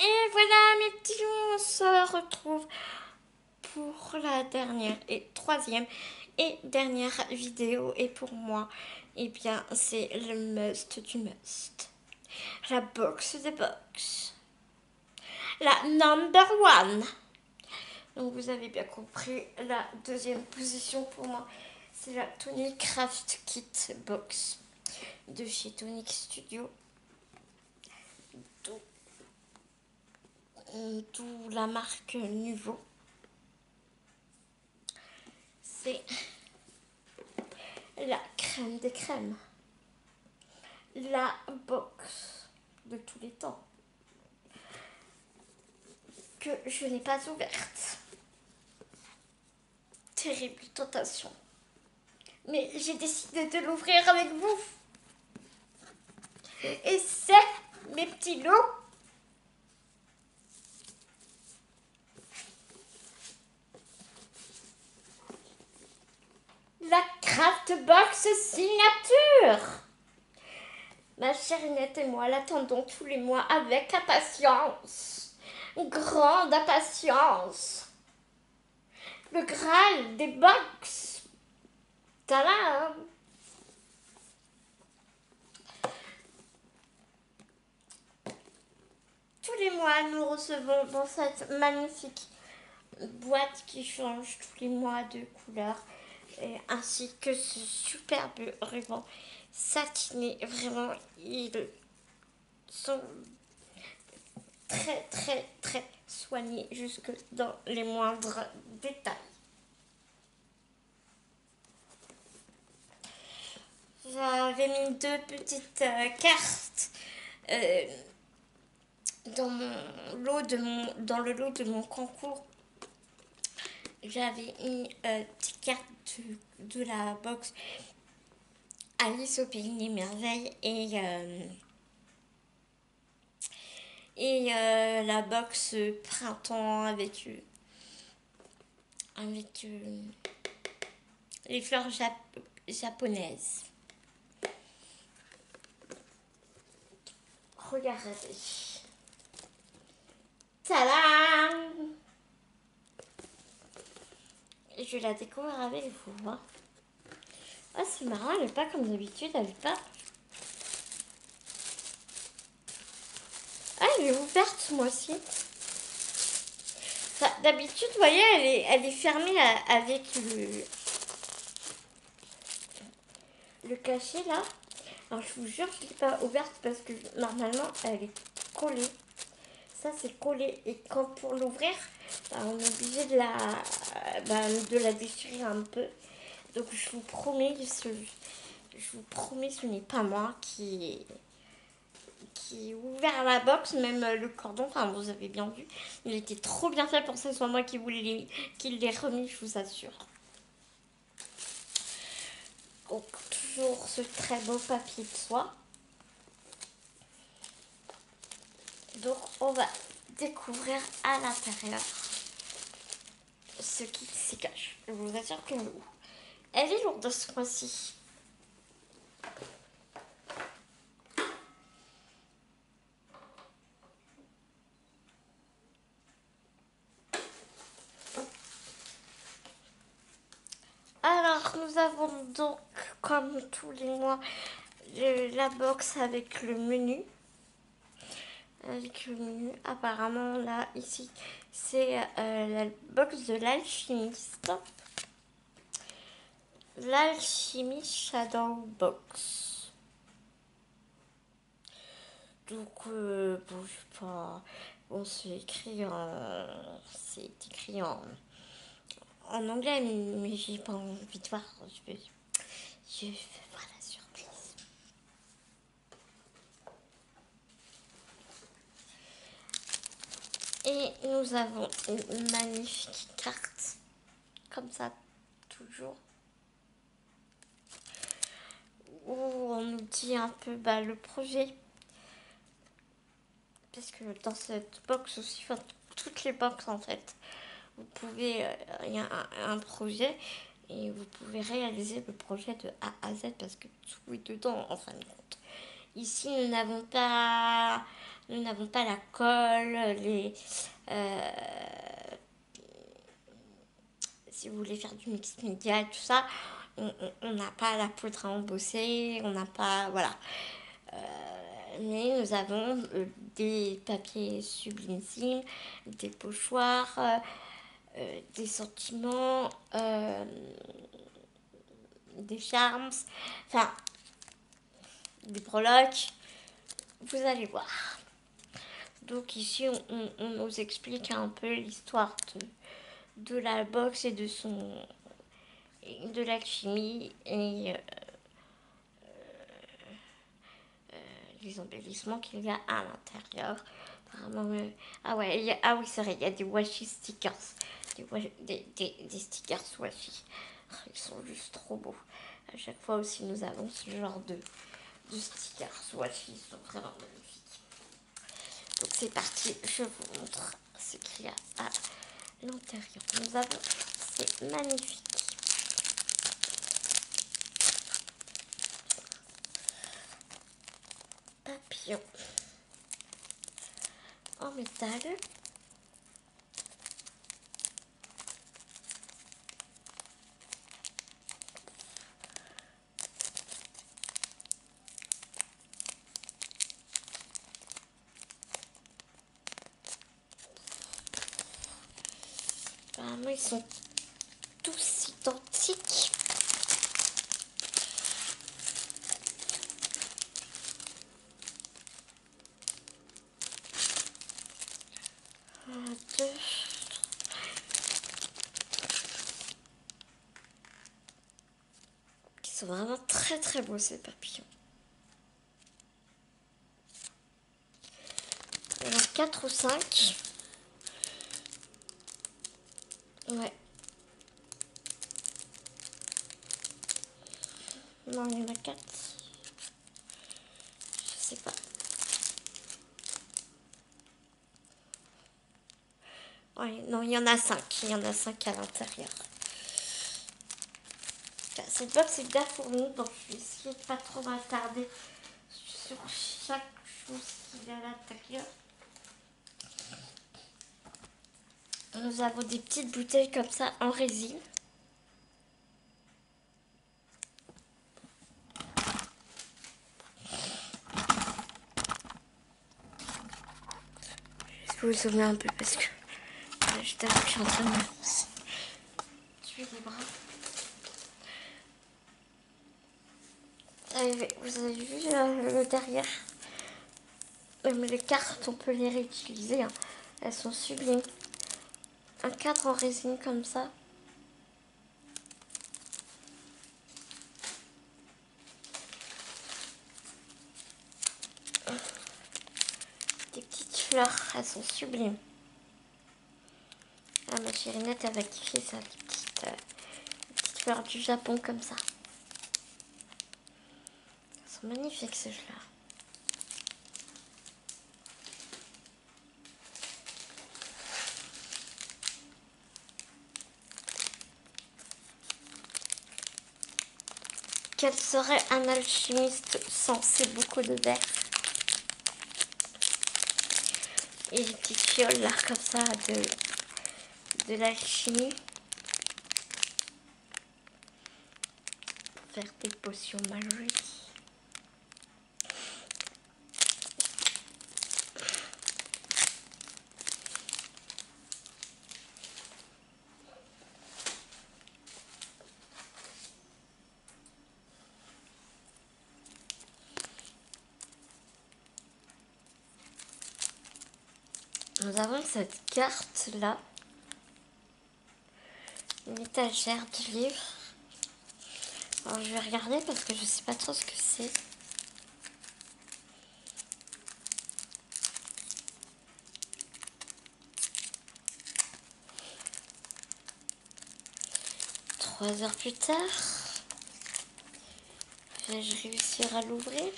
Et voilà mes petits loups, on se retrouve pour la dernière et troisième et dernière vidéo. Et pour moi, eh bien, c'est le must du must. La box des box. La number one. Donc vous avez bien compris, la deuxième position pour moi, c'est la Tonic Craft Kit Box de chez Tonic Studio. D'où la marque Nuvo. C'est la crème des crèmes. La box de tous les temps que je n'ai pas ouverte. Terrible tentation. Mais j'ai décidé de l'ouvrir avec vous. Et c'est, mes petits loups, la Craft Box Signature. Ma chère Inette et moi l'attendons tous les mois avec impatience. Grande impatience. Le Graal des box. Tadam! Tous les mois, nous recevons dans cette magnifique boîte qui change tous les mois de couleur, ainsi que ce superbe ruban satiné. Vraiment, ils sont très très très soignés jusque dans les moindres détails. J'avais mis deux petites cartes euh, dans le lot de mon concours. J'avais mis des cartes de la box Alice au pays des merveilles et la box printemps avec les fleurs japonaises. Regardez. Tadam! Je la découvre avec vous. Hein. Ah, c'est marrant, elle n'est pas comme d'habitude, elle est pas. Ah, elle est ouverte ce mois-ci. Enfin, d'habitude, vous voyez, elle est fermée avec le cachet là. Alors, je vous jure, je ne l'ai pas ouverte parce que normalement, elle est collée. Ça, c'est collé. Et quand pour l'ouvrir, on est obligé de la déchirer un peu. Donc, je vous promets, ce n'est pas moi qui ai ouvert la box, même le cordon, enfin vous avez bien vu, il était trop bien fait pour que ce soit moi qui l'ai remis, je vous assure. Donc toujours ce très beau papier de soie. Donc on va découvrir à l'intérieur ce qui s'y cache. Je vous assure que elle est lourde ce mois-ci. Alors nous avons donc comme tous les mois la box avec le menu. Avec le menu, apparemment là ici c'est la box de l'alchimiste. L'Alchimie Shadow Box. Donc, bon, je sais pas. Bon, c'est écrit en anglais, mais j'ai pas envie de voir. Je vais voir la surprise. Et nous avons une magnifique carte. Comme ça, toujours. Où on nous dit un peu le projet. Parce que dans cette box aussi, enfin, toutes les box en fait, vous pouvez, il y a un projet et vous pouvez réaliser le projet de A à Z parce que tout est dedans en fin de compte. Ici, nous n'avons pas la colle, euh, si vous voulez faire du mix média et tout ça, on n'a pas la poudre à embosser, on n'a pas, voilà. Mais nous avons des papiers sublimissimes, des pochoirs, des sentiments, des charms, enfin, des breloques. Vous allez voir. Donc ici, on nous explique un peu l'histoire de la box et de l'alchimie et les embellissements qu'il y a à l'intérieur. Vraiment, ah ouais, ah oui, c'est vrai, il y a des washi stickers. Des stickers washi. Ils sont juste trop beaux. À chaque fois aussi, nous avons ce genre de stickers washi. Ils sont vraiment magnifiques. Donc c'est parti, je vous montre ce qu'il y a à l'intérieur. Nous avons, c'est magnifique. Papillon en métal. Apparemment, ils sont tous identiques. Un, deux. Ils sont vraiment très très beaux ces papillons. Il y en a 4 ou 5. Ouais. Non, il y en a 4. Je sais pas. Ouais, non, il y en a 5. Il y en a 5 à l'intérieur. Cette box est bien fournie, donc je vais essayer de pas trop m'attarder sur chaque chose qu'il y a à l'intérieur. Nous avons des petites bouteilles comme ça en résine. Je vais vous zoomer un peu parce que je t'avoue que je suis en train de me tuer les bras. Vous avez vu le derrière? Même les cartes, on peut les réutiliser. Hein. Elles sont sublimes. Un cadre en résine comme ça. Des petites fleurs, elles sont sublimes. Ah, ma chérinette, elle va kiffer ça, les petites fleurs du Japon comme ça. Elles sont magnifiques ces fleurs. Quel serait un alchimiste sans ces boucles de verre? Et les petites fioles là comme ça de l'alchimie. Faire des potions magiques. Nous avons cette carte là. Une étagère de livres. Alors je vais regarder parce que je sais pas trop ce que c'est. Trois heures plus tard, vais-je réussir à l'ouvrir?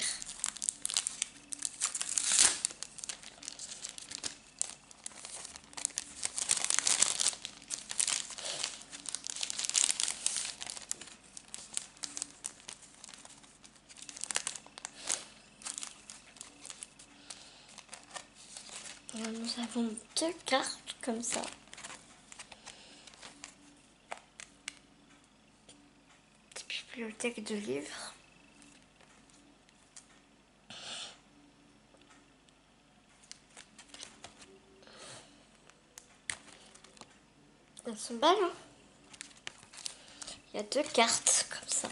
Nous avons deux cartes comme ça. Bibliothèque de livres. Elles sont belles, hein? Il y a deux cartes comme ça.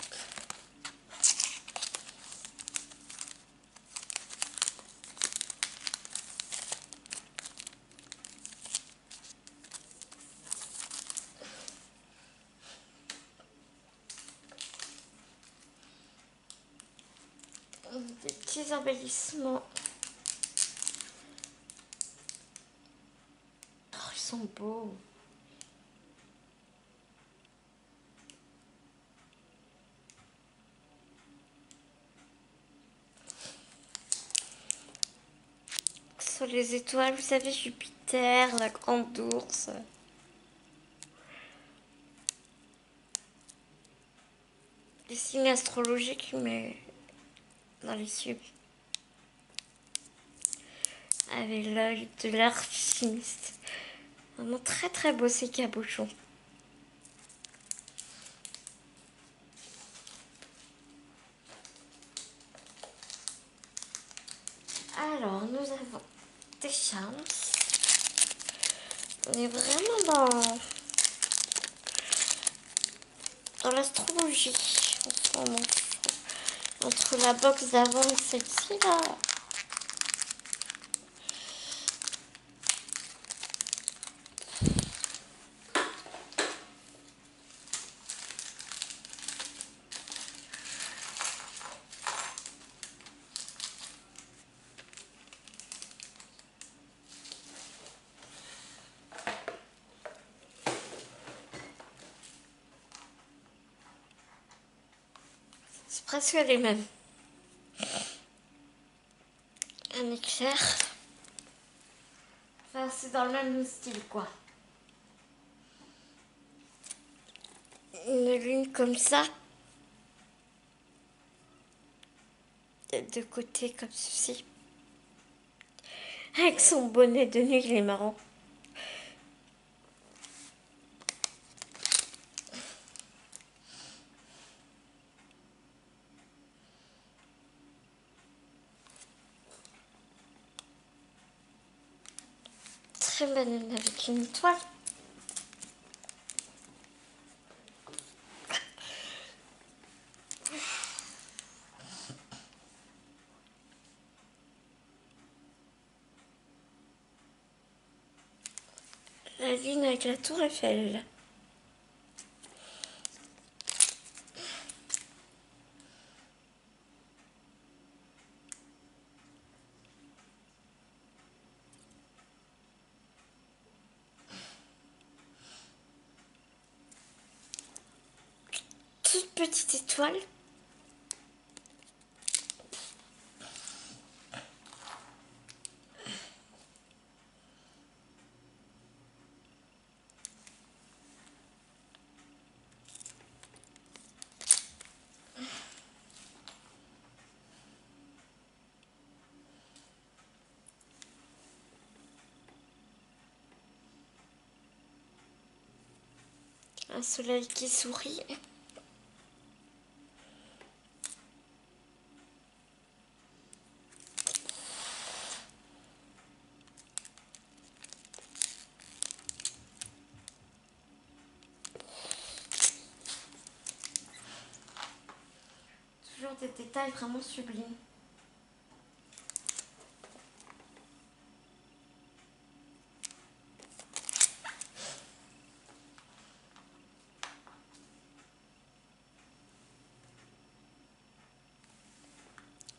Des petits embellissements. Oh, ils sont beaux. Sur les étoiles, vous savez, Jupiter, la grande ours. Des signes astrologiques, mais dans les cieux. Avec l'œil de l'alchimiste. Vraiment très très beau ces cabochons. Alors, nous avons des charms. On est vraiment dans l'astrologie en ce moment. Entre la box d'avant et celle-ci là. C'est presque les mêmes. Un éclair. Enfin, c'est dans le même style quoi. Une lune comme ça. De côté comme ceci. Avec son bonnet de nuit, il est marrant. Très banane avec une étoile. La lune avec la tour Eiffel. Toute petite étoile. Un soleil qui sourit. Toujours des détails vraiment sublimes.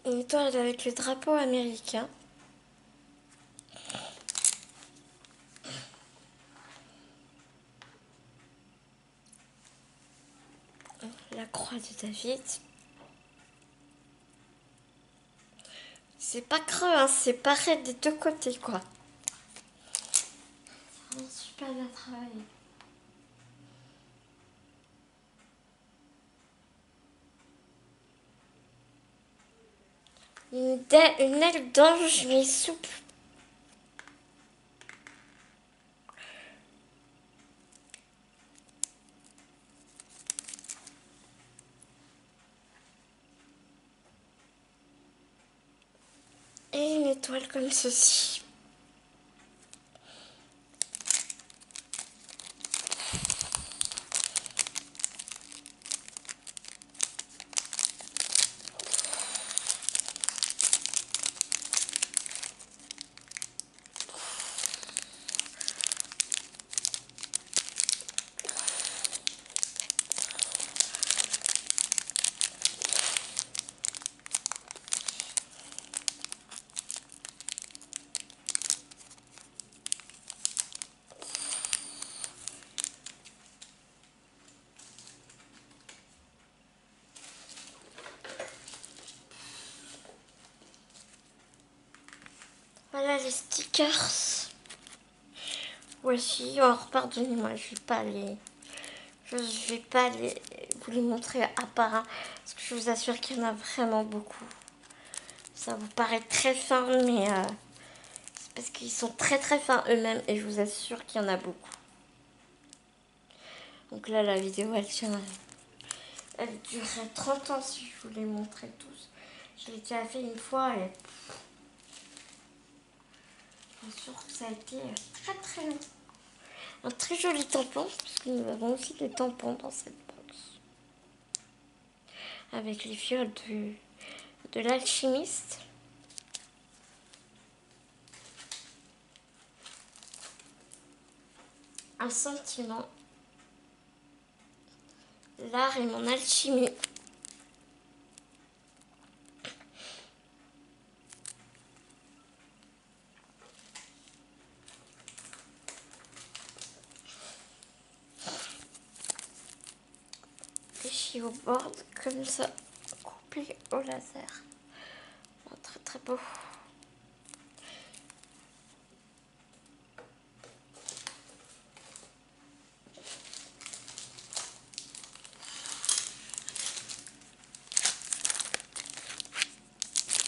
Une étoile avec le drapeau américain. La croix de David. C'est pas creux, hein, c'est pareil des deux côtés, quoi. C'est vraiment super bien travaillé. Une aile d'ange mais souple. étoile comme ceci. Voilà les stickers. Voici. Alors pardonnez-moi, je vais pas vous les montrer à part un, parce que je vous assure qu'il y en a vraiment beaucoup. Ça vous paraît très fin, mais c'est parce qu'ils sont très très fins eux-mêmes et je vous assure qu'il y en a beaucoup. Donc là, la vidéo, elle durerait 30 ans si je vous les montrais tous. Je l'ai déjà fait une fois et bien sûr que ça a été très très long. Un très joli tampon, parce que nous avons aussi des tampons dans cette box. Avec les fioles de l'alchimiste. Un sentiment. L'art et mon alchimie. Déchiré au bord, comme ça, coupé au laser. Oh, très très beau.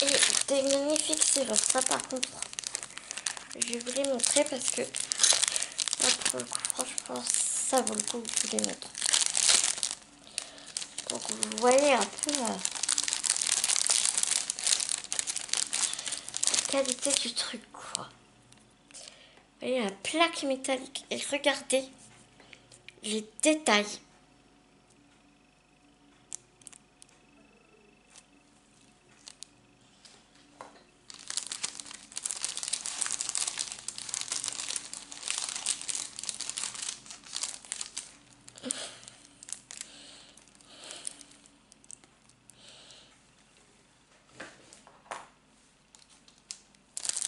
Et des magnifiques sirops. Ça par contre, je vais vous les montrer parce que là, pour le coup, franchement, ça vaut le coup que je vous les montre. Donc vous voyez un peu la qualité du truc, quoi. Vous voyez la plaque métallique et regardez les détails.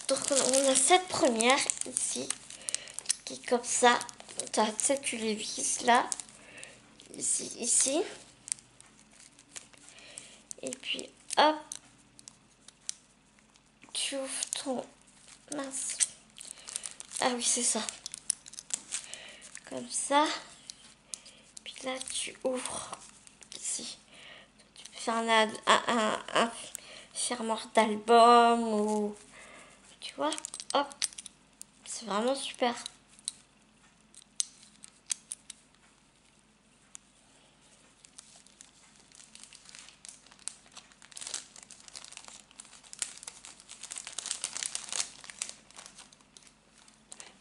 Donc on a cette première ici qui est comme ça. Tu sais, tu les vis là, ici. Et puis hop, tu ouvres ton... Mince. Ah oui, c'est ça. Comme ça. Puis là, tu ouvres ici. Tu peux faire un fermoir d'album ou... Tu vois, hop. C'est vraiment super.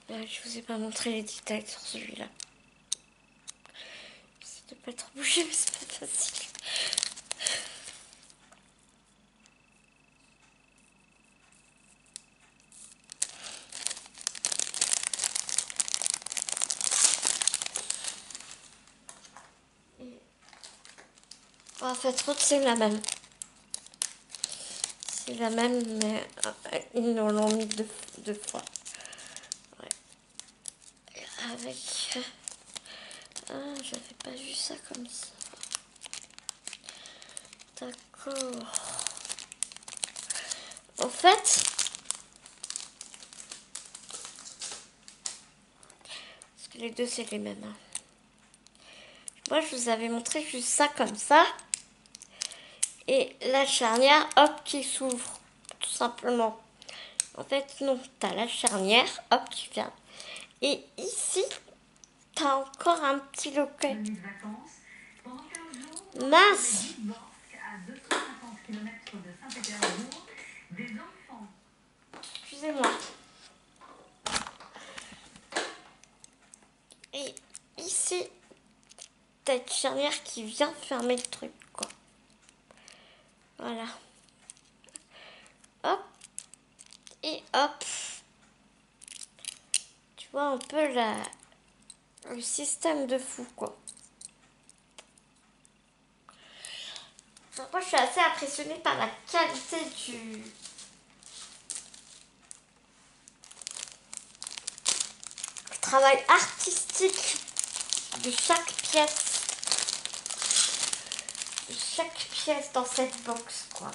Je vous ai pas montré les détails sur celui-là. C'est de pas trop bouger, mais c'est pas facile. En fait, l'autre c'est la même. C'est la même, mais ils nous l'ont mis deux fois. Ouais. Avec... Ah, j'avais pas vu ça comme ça. D'accord. En fait... Parce que les deux, c'est les mêmes. Hein. Moi, je vous avais montré juste ça comme ça. Et la charnière, hop, qui s'ouvre. Tout simplement. En fait, non. T'as la charnière, hop, qui ferme. Et ici, t'as encore un petit loquet. Mince! Excusez-moi. Et ici, t'as une charnière qui vient fermer le truc, quoi. Voilà. Hop. Et hop. Tu vois un peu le système de fou, quoi. Alors, moi, je suis assez impressionnée par la qualité du travail artistique de chaque pièce. De chaque pièce dans cette box, quoi.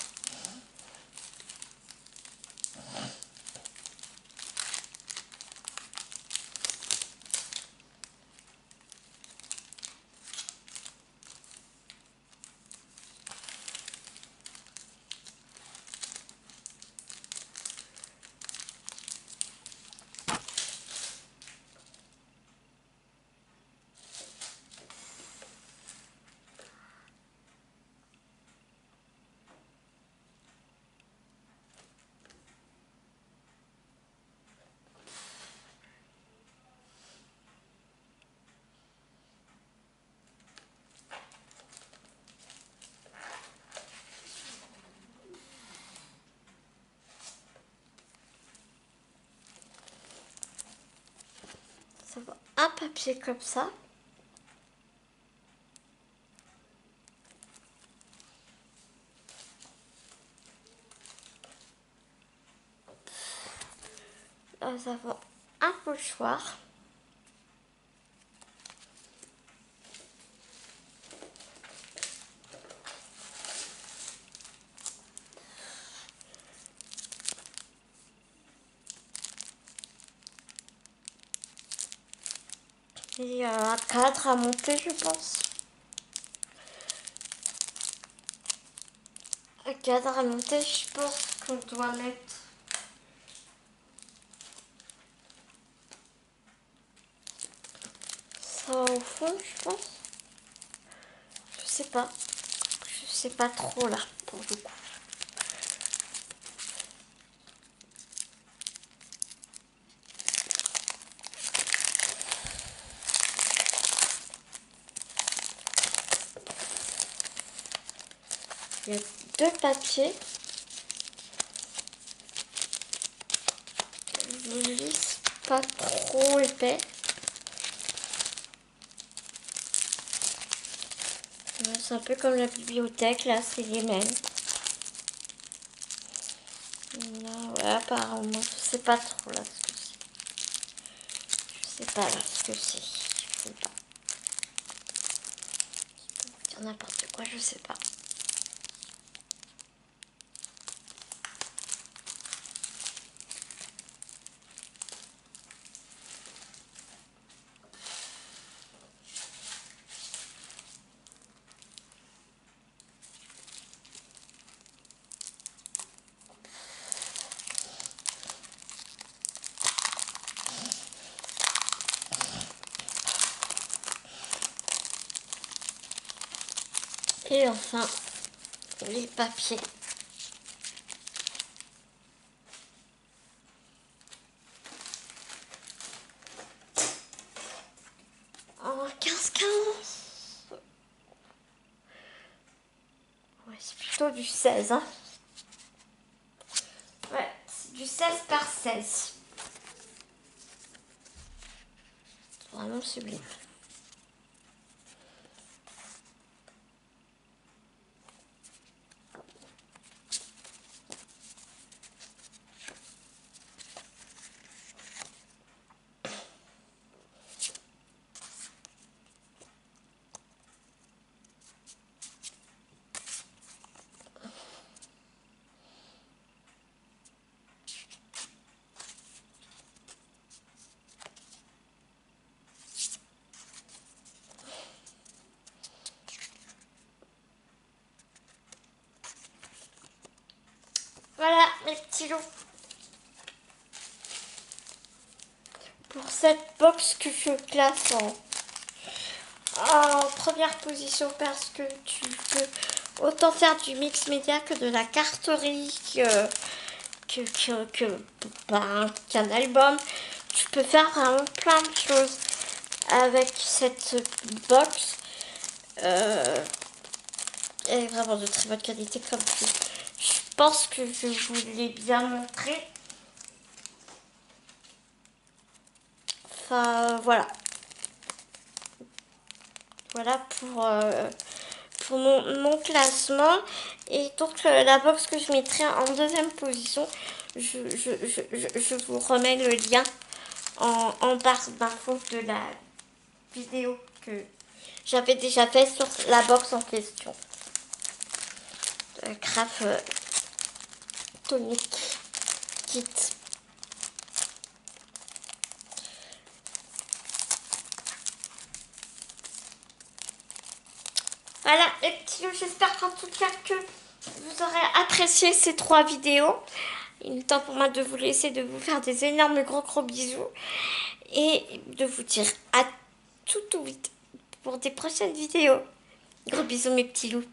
Ça va, un papier comme ça. Nous avons un pochoir. Et un cadre à monter, je pense. Un cadre à monter, je pense qu'on doit mettre ça au fond, je pense. Je sais pas. Je sais pas trop là, pour le coup. Il y a deux papiers. Je ne lisse pas trop épais. C'est un peu comme la bibliothèque, là, c'est les mêmes. Là, ouais, apparemment, je sais pas trop là ce que c'est. Je sais pas là ce que c'est. Je sais pas. Je peux dire n'importe quoi, je sais pas. Et enfin, les papiers. En 15-15. Ouais, c'est plutôt du 16, hein. Ouais, c'est du 16 par 16. C'est vraiment sublime. Voilà, mes petits loups. Pour cette box que je classe en première position parce que tu peux autant faire du mix média que de la carterie qu'un album. Tu peux faire vraiment plein de choses avec cette box. Elle est vraiment de très bonne qualité comme je pense que je vous l'ai bien montré. Enfin voilà. Voilà pour mon classement. Et donc la box que je mettrai en deuxième position, je vous remets le lien en barre d'infos de la vidéo que j'avais déjà fait sur la box en question. Craft Tonic Kit. Voilà les petits loups, j'espère qu'en tout cas que vous aurez apprécié ces 3 vidéos. Il est temps pour moi de vous laisser, de vous faire des énormes gros bisous et de vous dire à tout vite pour des prochaines vidéos. Gros bisous mes petits loups.